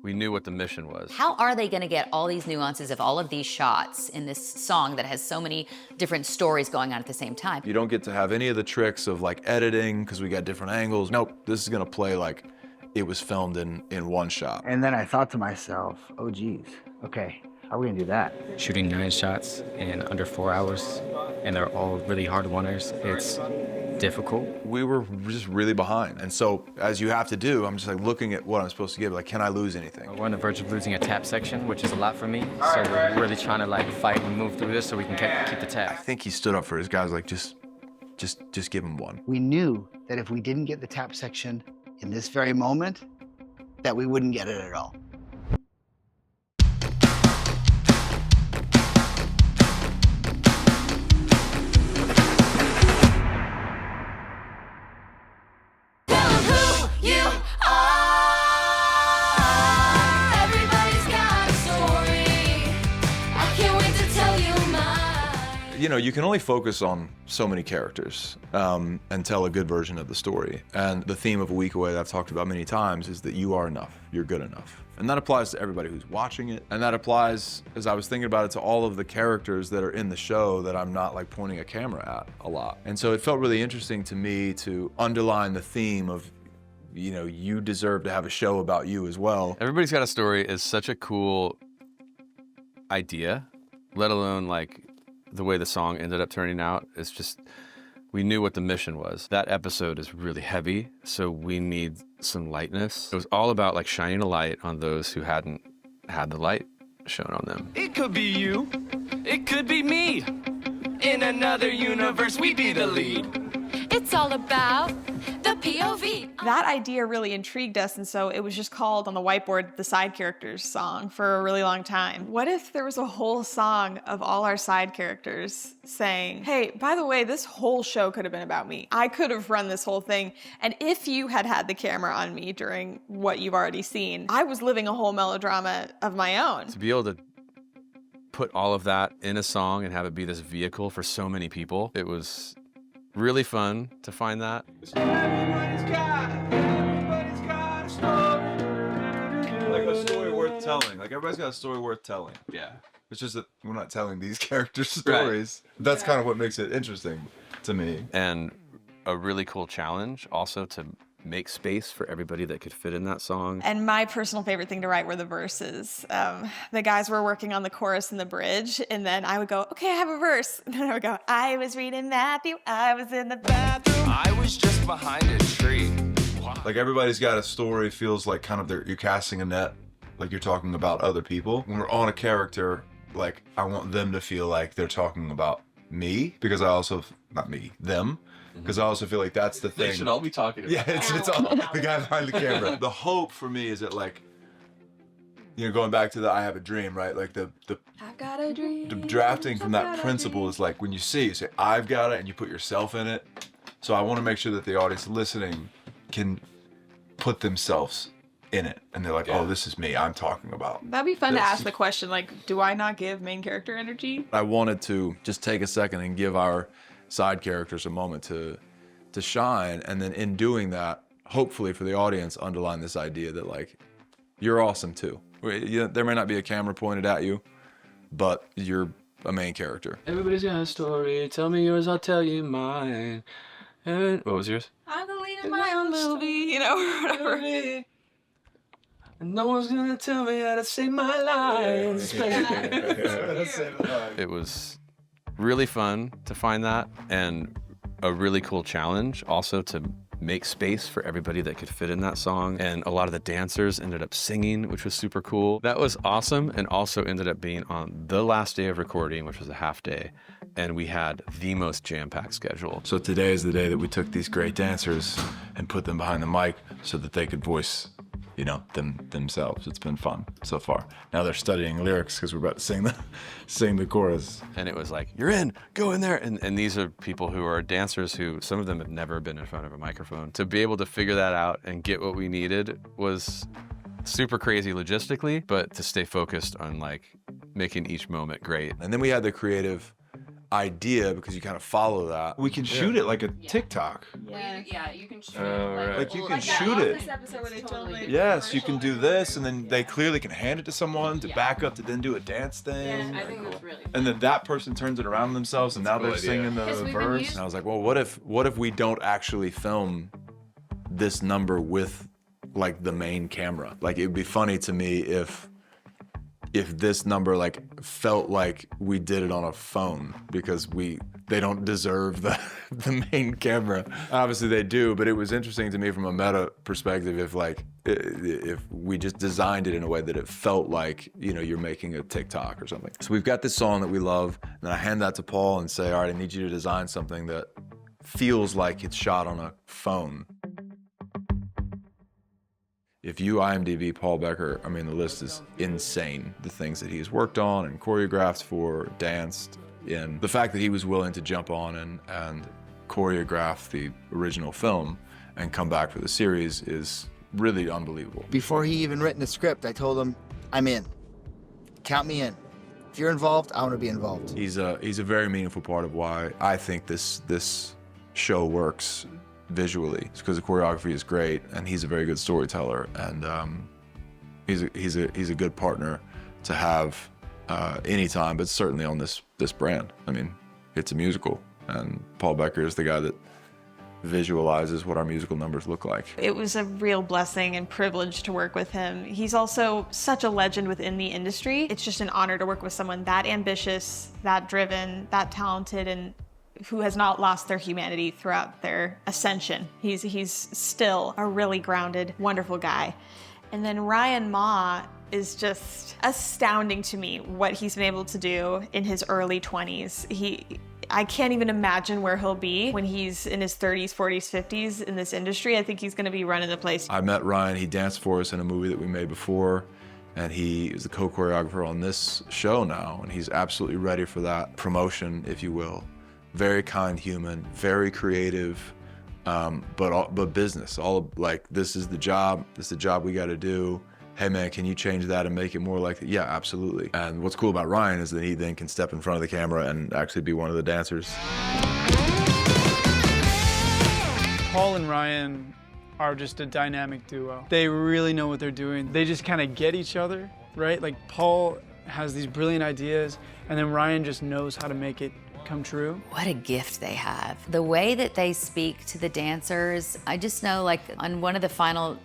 we knew what the mission was. How are they gonna get all these nuances of all of these shots in this song that has so many different stories going on at the same time? You don't get to have any of the tricks of like editing because we got different angles. Nope, this is gonna play like it was filmed in one shot. And then I thought to myself, oh geez, okay, how are we gonna do that? Shooting 9 shots in under 4 hours, and they're all really hard runners. It's difficult. We were just really behind. And so, as you have to do, I'm just like looking at what I'm supposed to give, like, can I lose anything? We're on the verge of losing a tap section, which is a lot for me. So we're really trying to like fight and move through this so we can keep the I tap. think he stood up for his guys, like, just give him one. We knew that if we didn't get the tap section in this very moment, that we wouldn't get it at all. You know, you can only focus on so many characters and tell a good version of the story. And the theme of A Week Away that I've talked about many times is that you are enough, you're good enough. And that applies to everybody who's watching it. And that applies, as I was thinking about it, to all of the characters that are in the show that I'm not like pointing a camera at a lot. And so it felt really interesting to me to underline the theme of, you know, you deserve to have a show about you as well. Everybody's Got a Story is such a cool idea, let alone like the way the song ended up turning out. It's just, we knew what the mission was. That episode is really heavy, so we need some lightness. It was all about like shining a light on those who hadn't had the light shown on them. It could be you, it could be me. In another universe, we'd be the lead. It's all about the POV. That idea really intrigued us, and so it was just called on the whiteboard the Side Characters song for a really long time. What if there was a whole song of all our side characters saying, hey, by the way, this whole show could have been about me. I could have run this whole thing, and if you had had the camera on me during what you've already seen, I was living a whole melodrama of my own. To be able to put all of that in a song and have it be this vehicle for so many people, it was really fun to find that. Everybody's got a story. Like a story worth telling. Like everybody's got a story worth telling. Yeah. It's just that we're not telling these characters' stories. Right. That's kind of what makes it interesting to me. And a really cool challenge also to make space for everybody that could fit in that song. And my personal favorite thing to write were the verses. The guys were working on the chorus and the bridge, and then I would go, okay, I have a verse. And then I would go, I was reading Matthew, I was in the bathroom. I was just behind a tree. Wow. Like everybody's got a story feels like kind of you're casting a net, like you're talking about other people. When we're on a character, like I want them to feel like they're talking about me, because I also, not me, them. Because I also feel like that's the thing. They should all be talking about. Yeah, it's all the guy behind the camera. The hope for me is that, like, you know, going back to the I Have a Dream, right? Like I've got a dream. the drafting from that principle is like when you say I've got it, and you put yourself in it. So I want to make sure that the audience listening can put themselves in it, and they're like, oh, this is me I'm talking about. That'd be fun This. to ask the question, like, do I not give main character energy? I wanted to just take a second and give our side characters a moment to shine, and then in doing that, hopefully for the audience, underline this idea that like you're awesome too. There may not be a camera pointed at you, but you're a main character. Everybody's got a story. Tell me yours, I'll tell you mine. What was yours? I'm the lead in my own movie, you know, or whatever. And no one's gonna tell me how to say my lines. It was really fun to find that, and a really cool challenge also to make space for everybody that could fit in that song. And a lot of the dancers ended up singing, which was super cool. That was awesome, and also ended up being on the last day of recording, which was a half day, and we had the most jam-packed schedule. So today is the day that we took these great dancers and put them behind the mic so that they could voice, you know, themselves. It's been fun so far. Now they're studying lyrics because we're about to sing the chorus. And it was like, you're in, go in there. And these are people who are dancers who, some of them have never been in front of a microphone. To be able to figure that out and get what we needed was super crazy logistically, but to stay focused on like making each moment great. And then we had the creative idea because you kind of follow that. We can shoot it like a TikTok. Yeah, you can shoot Like you can shoot it. Yes, you can do this, and then they clearly can hand it to someone to back up to then do a dance thing. I think that's really And then that person turns it around themselves, and now they're singing the verse. And I was like, well, what if we don't actually film this number with like the main camera? Like it would be funny to me if this number like felt like we did it on a phone because they don't deserve the main camera. Obviously they do, but it was interesting to me from a meta perspective if we just designed it in a way that it felt like, you know, you're making a TikTok or something. So we've got this song that we love, and then I hand that to Paul and say, all right, I need you to design something that feels like it's shot on a phone. If you IMDb Paul Becker, I mean, the list is insane. The things that he's worked on and choreographed for, danced in. The fact that he was willing to jump on and choreograph the original film and come back for the series is really unbelievable. Before he even written the script, I told him, I'm in. Count me in. If you're involved, I want to be involved. He's a very meaningful part of why I think this show works visually. It's because the choreography is great, and he's a very good storyteller, and he's a good partner to have anytime, but certainly on this brand. I mean, it's a musical, and Paul Becker is the guy that visualizes what our musical numbers look like. It was a real blessing and privilege to work with him. He's also such a legend within the industry. It's just an honor to work with someone that ambitious, that driven, that talented, and who has not lost their humanity throughout their ascension. He's still a really grounded, wonderful guy. And then Ryan Ma is just astounding to me what he's been able to do in his early 20s. I can't even imagine where he'll be when he's in his 30s, 40s, 50s in this industry. I think he's gonna be running the place. I met Ryan, he danced for us in a movie that we made before, and he is the co-choreographer on this show now, and he's absolutely ready for that promotion, if you will. Very kind human, very creative, but business. All like, this is the job we got to do. Hey man, can you change that and make it more like that? Yeah, absolutely. And what's cool about Ryan is that he then can step in front of the camera and actually be one of the dancers. Paul and Ryan are just a dynamic duo. They really know what they're doing. They just kind of get each other, right? Like Paul has these brilliant ideas, and then Ryan just knows how to make it come true. What a gift they have. The way that they speak to the dancers, I just know, like on one of the final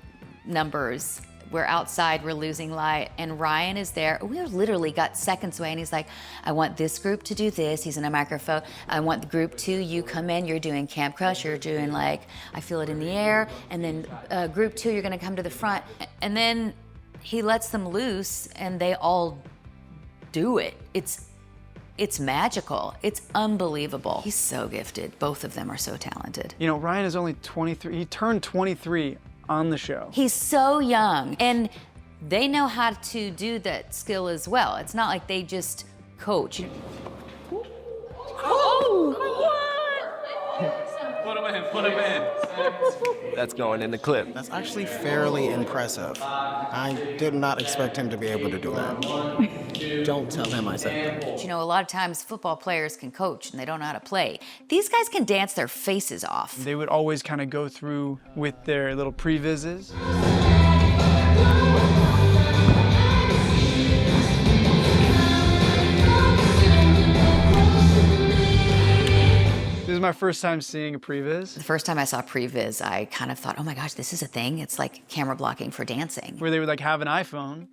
numbers, we're outside, we're losing light, and Ryan is there. We literally got seconds away, and he's like, I want this group to do this. He's in a microphone. I want the group 2, you come in, you're doing Camp Crush, you're doing like, I Feel It in the Air, and then group 2, you're gonna come to the front. And then he lets them loose, and they all do it. It's magical. It's unbelievable. He's so gifted. Both of them are so talented. You know, Ryan is only 23. He turned 23 on the show. He's so young, and they know how to do that skill as well. It's not like they just coach. Put him in. That's going in the clip. That's actually fairly impressive. I did not expect him to be able to do that. Don't tell him I said that. You know, a lot of times football players can coach and they don't know how to play. These guys can dance their faces off. They would always kind of go through with their little previses. This is my first time seeing a previs. The first time I saw previs, I kind of thought, oh my gosh, this is a thing. It's like camera blocking for dancing. Where they would like have an iPhone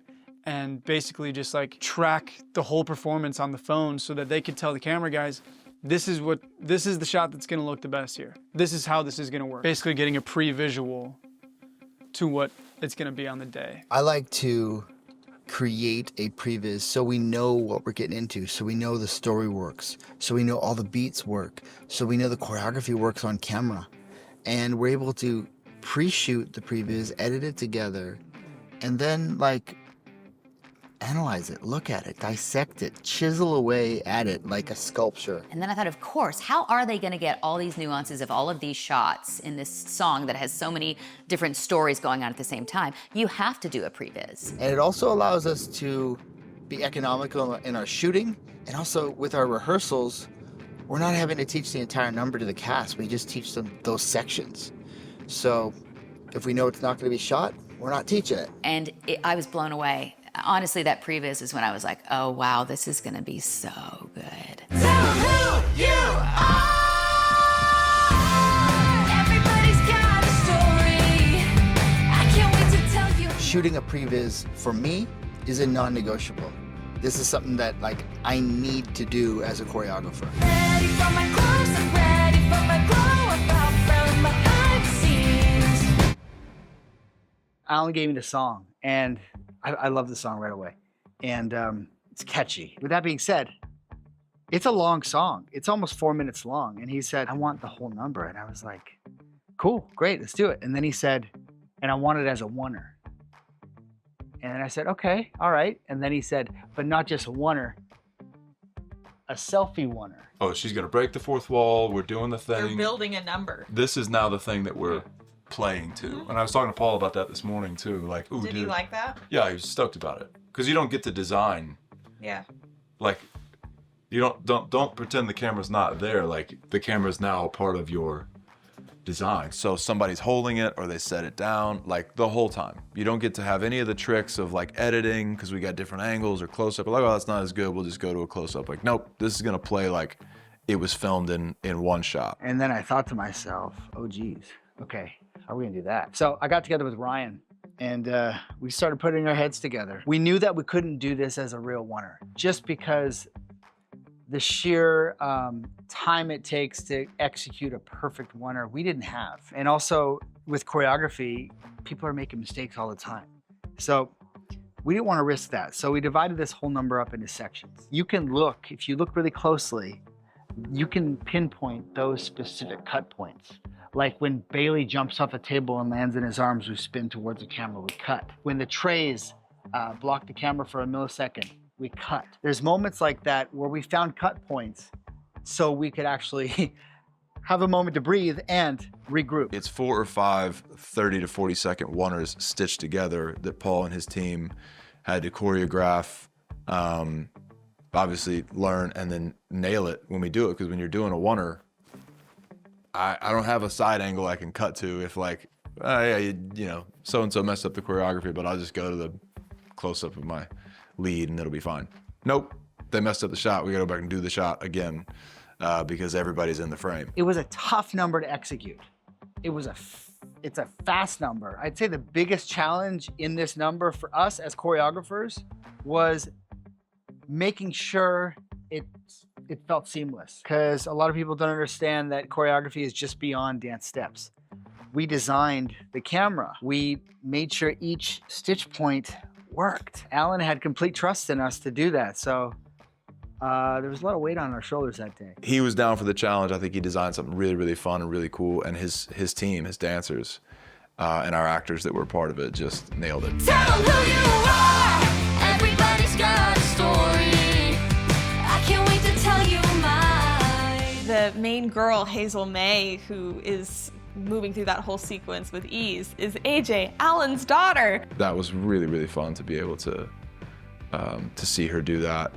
and basically just like track the whole performance on the phone so that they could tell the camera guys, this is the shot that's gonna look the best here. This is how this is gonna work. Basically getting a pre-visual to what it's gonna be on the day. I like to create a previs so we know what we're getting into, so we know the story works, so we know all the beats work, so we know the choreography works on camera. And we're able to pre-shoot the previs, edit it together, and then like analyze it, look at it, dissect it, chisel away at it like a sculpture. And then I thought, of course, how are they gonna get all these nuances of all of these shots in this song that has so many different stories going on at the same time? You have to do a previs. And it also allows us to be economical in our shooting, and also with our rehearsals, we're not having to teach the entire number to the cast. We just teach them those sections. So if we know it's not going to be shot, we're not teaching it. And I was blown away. Honestly, that previs is when I was like, oh, wow, this is going to be so good. Tell 'em who you are. Everybody's got a story. I can't wait to tell you. Shooting a previs, for me, is a non-negotiable. This is something that, like, I need to do as a choreographer. Ready for my close-up, ready for my glow-up, out from behind the scenes. Alan gave me the song, and I love the song right away. And it's catchy. With that being said, it's a long song. It's almost 4 minutes long. And he said, I want the whole number. And I was like, cool, great, let's do it. And then he said, and I want it as a oneer. And then I said, okay, all right. And then he said, but not just a oneer, a selfie oneer. Oh, she's gonna break the fourth wall. We're doing the thing. They're building a number. This is now the thing that we're playing to. And I was talking to Paul about that this morning too. Like, ooh, Did dude. he like that? Yeah, he was stoked about it. Because you don't get to design. Yeah. Like, you don't pretend the camera's not there. Like, the camera's now a part of your design. So somebody's holding it or they set it down, like, the whole time. You don't get to have any of the tricks of, like, editing because we got different angles or close-up. Like, oh, that's not as good. We'll just go to a close-up. Like, nope, this is going to play like it was filmed in one shot. And then I thought to myself, oh, geez, okay, how are we gonna do that? So I got together with Ryan, and we started putting our heads together. We knew that we couldn't do this as a real oneer, just because the sheer time it takes to execute a perfect oneer, we didn't have. And also with choreography, people are making mistakes all the time. So we didn't want to risk that. So we divided this whole number up into sections. You can look, if you look really closely, you can pinpoint those specific cut points. Like when Bailey jumps off a table and lands in his arms, we spin towards the camera, we cut. When the trays block the camera for a millisecond, we cut. There's moments like that where we found cut points so we could actually have a moment to breathe and regroup. It's 4 or 5 30 to 40 second oneers stitched together that Paul and his team had to choreograph, obviously learn, and then nail it when we do it. Because when you're doing a oneer, I don't have a side angle I can cut to if, like, yeah, you know, so-and-so messed up the choreography, but I'll just go to the close-up of my lead and it'll be fine. Nope, they messed up the shot. We gotta go back and do the shot again because everybody's in the frame. It was a tough number to execute. It's a fast number. I'd say the biggest challenge in this number for us as choreographers was making sure it felt seamless, because a lot of people don't understand that choreography is just beyond dance steps. We designed the camera. We made sure each stitch point worked. Alan had complete trust in us to do that. So there was a lot of weight on our shoulders that day. He was down for the challenge. I think he designed something really, really fun and really cool. And his team, his dancers, and our actors that were part of it just nailed it. Tell 'em who you are. Everybody's got a story. I can't wait to tell you mine. The main girl, Hazel May, who is moving through that whole sequence with ease, is AJ, Alan's daughter. That was really, really fun to be able to see her do that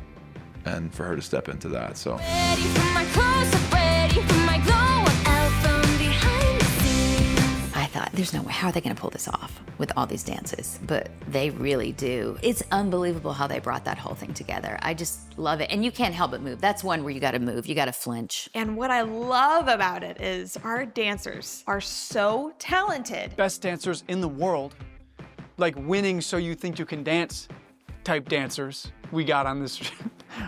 and for her to step into that. So. Ready for my close-up, ready for my glow-up, out from behind the scenes. I thought, there's no way, how are they gonna pull this off with all these dances? But they really do. It's unbelievable how they brought that whole thing together. I just love it. And you can't help but move. That's one where you gotta move, you gotta flinch. And what I love about it is our dancers are so talented. Best dancers in the world, like winning so you think you can dance type dancers we got on this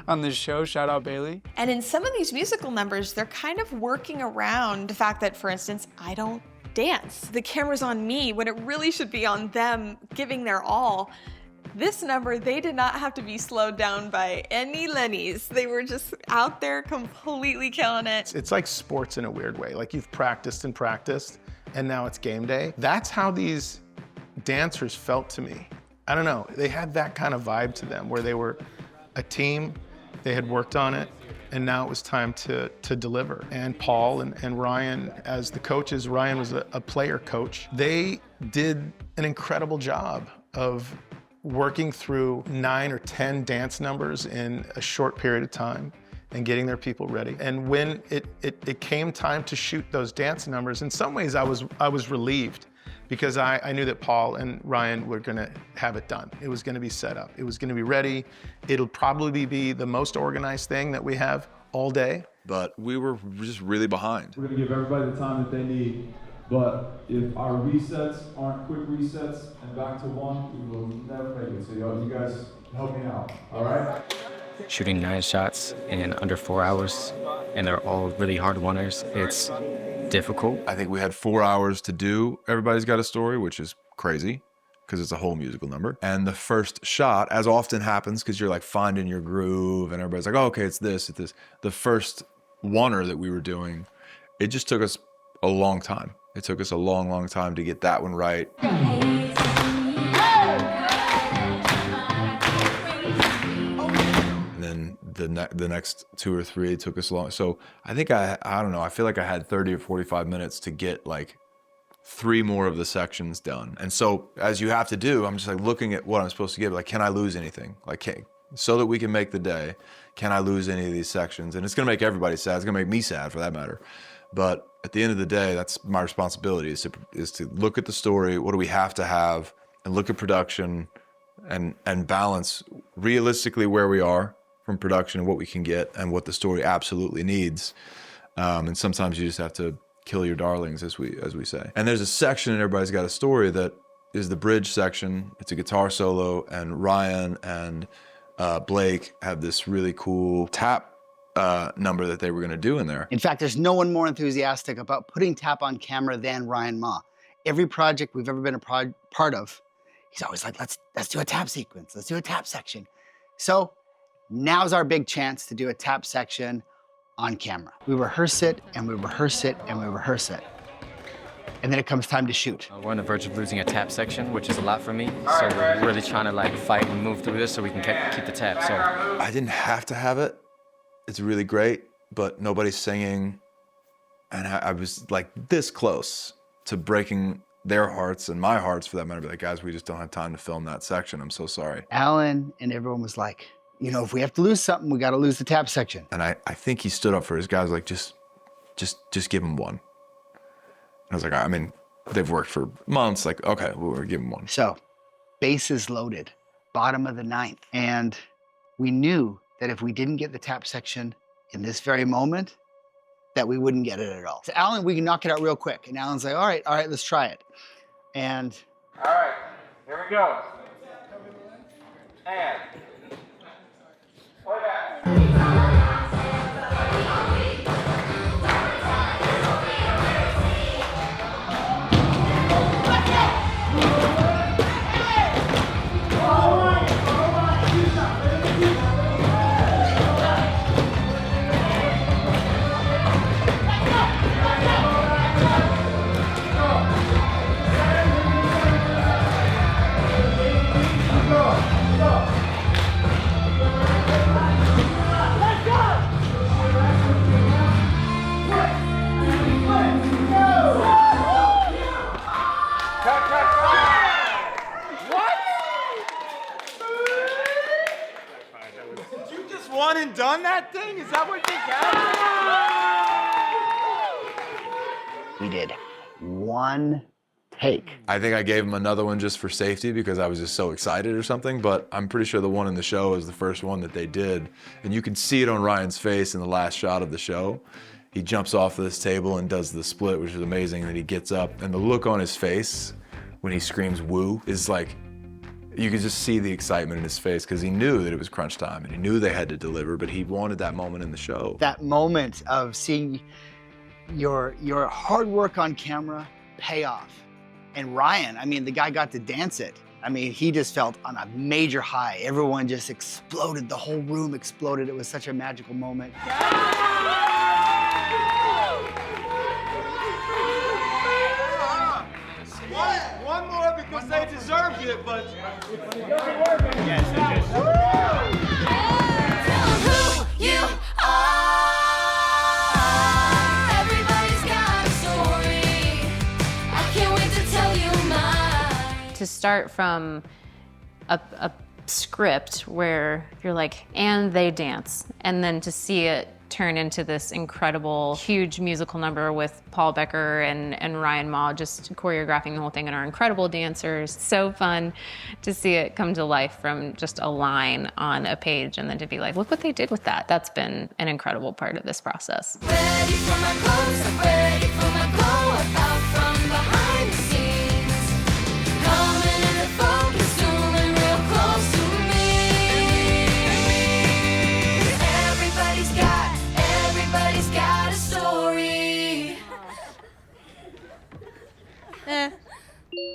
on this show. Shout out Bailey. And in some of these musical numbers, they're kind of working around the fact that, for instance, I don't dance. The camera's on me when it really should be on them giving their all. This number, they did not have to be slowed down by any Lennies. They were just out there completely killing it. It's like sports in a weird way. Like you've practiced and practiced, and now it's game day. That's how these dancers felt to me. I don't know, they had that kind of vibe to them where they were a team, they had worked on it, and now it was time to deliver. And Paul and Ryan, as the coaches, Ryan was a player coach, they did an incredible job of working through 9 or 10 dance numbers in a short period of time and getting their people ready. And when it came time to shoot those dance numbers, in some ways I was relieved, because I knew that Paul and Ryan were gonna have it done. It was gonna be set up. It was gonna be ready. It'll probably be the most organized thing that we have all day. But we were just really behind. We're gonna give everybody the time that they need, but if our resets aren't quick resets and back to one, we will never make it. So you guys help me out, all right? Shooting 9 shots in under 4 hours, and they're all really hard oneers. It's difficult. I think we had 4 hours to do Everybody's Got a Story, which is crazy because it's a whole musical number. And the first shot, as often happens, because you're like finding your groove and everybody's like, oh, okay, it's this, it's this. The first oneer that we were doing, it just took us a long time. It took us a long, long time to get that one right. The next 2 or 3 took us long. So I think I don't know, I feel like I had 30 or 45 minutes to get like 3 more of the sections done. And so as you have to do, I'm just like looking at what I'm supposed to give, like, can I lose anything? Like, so that we can make the day, can I lose any of these sections? And it's gonna make everybody sad, it's gonna make me sad for that matter. But at the end of the day, that's my responsibility, is to look at the story, what do we have to have, and look at production and balance realistically where we are from production and what we can get and what the story absolutely needs. And sometimes you just have to kill your darlings, as we say. And there's a section in Everybody's Got a Story that is the bridge section. It's a guitar solo, and Ryan and Blake have this really cool tap number that they were gonna do in there. In fact, there's no one more enthusiastic about putting tap on camera than Ryan Ma. Every project we've ever been a part of, he's always like, let's do a tap sequence, let's do a tap section. So now's our big chance to do a tap section on camera. We rehearse it, and we rehearse it, and we rehearse it. And then it comes time to shoot. We're on the verge of losing a tap section, which is a lot for me. So we're really trying to like fight and move through this so we can keep the tap. So I didn't have to have it. It's really great, but nobody's singing. And I was like this close to breaking their hearts and my hearts for that matter. Be like, guys, we just don't have time to film that section. I'm so sorry. Alan and everyone was like, you know, if we have to lose something, we got to lose the tap section. And I think he stood up for his guys, like, just give him one. And I was like, I mean, they've worked for months. Like, okay, we'll give him one. So, bases loaded, bottom of the 9th. And we knew that if we didn't get the tap section in this very moment, that we wouldn't get it at all. So, Alan, we can knock it out real quick. And Alan's like, all right, let's try it. And all right, here we go. And one and done that thing? Is that what you got? we did one take. I think I gave him another one just for safety because I was just so excited or something, but I'm pretty sure the one in the show is the first one that they did. And you can see it on Ryan's face in the last shot of the show. He jumps off this table and does the split, which is amazing. And then he gets up, and the look on his face when he screams woo is like, you could just see the excitement in his face because he knew that it was crunch time and he knew they had to deliver, but he wanted that moment in the show. That moment of seeing your hard work on camera pay off. And Ryan, I mean, the guy got to dance it. I mean, he just felt on a major high. Everyone just exploded. The whole room exploded. It was such a magical moment. One more because they deserved it, but to start from a script where you're like, and they dance. And then to see it turn into this incredible, huge musical number with Paul Becker and Ryan Maw just choreographing the whole thing and our incredible dancers. So fun to see it come to life from just a line on a page and then to be like, look what they did with that. That's been an incredible part of this process. Ready for my close, I'm ready for my blow up out from behind the scenes. Coming into focus, zooming real close to me. Everybody's got a story.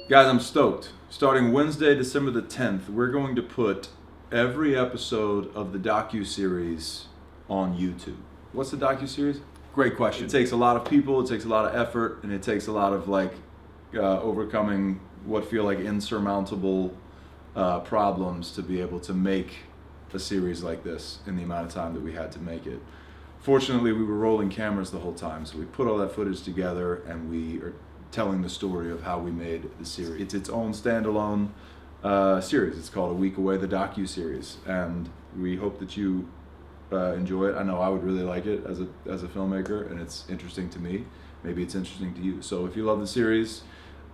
Guys, I'm stoked. Starting Wednesday, December the 10th, we're going to put every episode of the docuseries on YouTube. What's the docuseries? Great question. It takes a lot of people, it takes a lot of effort, and it takes a lot of overcoming what feel like insurmountable problems to be able to make a series like this in the amount of time that we had to make it. Fortunately, we were rolling cameras the whole time, so we put all that footage together and we are telling the story of how we made the series. It's its own standalone series. It's called A Week Away, the docu-series, and we hope that you enjoy it. I know I would really like it as a filmmaker, and it's interesting to me. Maybe it's interesting to you. So if you love the series,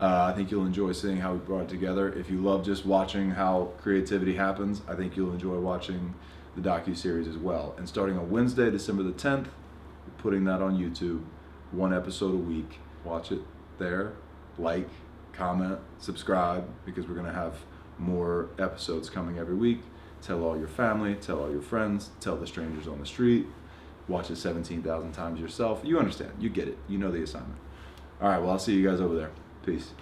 I think you'll enjoy seeing how we brought it together. If you love just watching how creativity happens, I think you'll enjoy watching the docu-series as well. And starting on Wednesday, December the 10th, we're putting that on YouTube, 1 episode a week. Watch it there, like, comment, subscribe, because we're gonna have more episodes coming every week. Tell all your family, tell all your friends, tell the strangers on the street. Watch it 17,000 times yourself. You understand, you get it, you know the assignment. All right, well, I'll see you guys over there. Peace.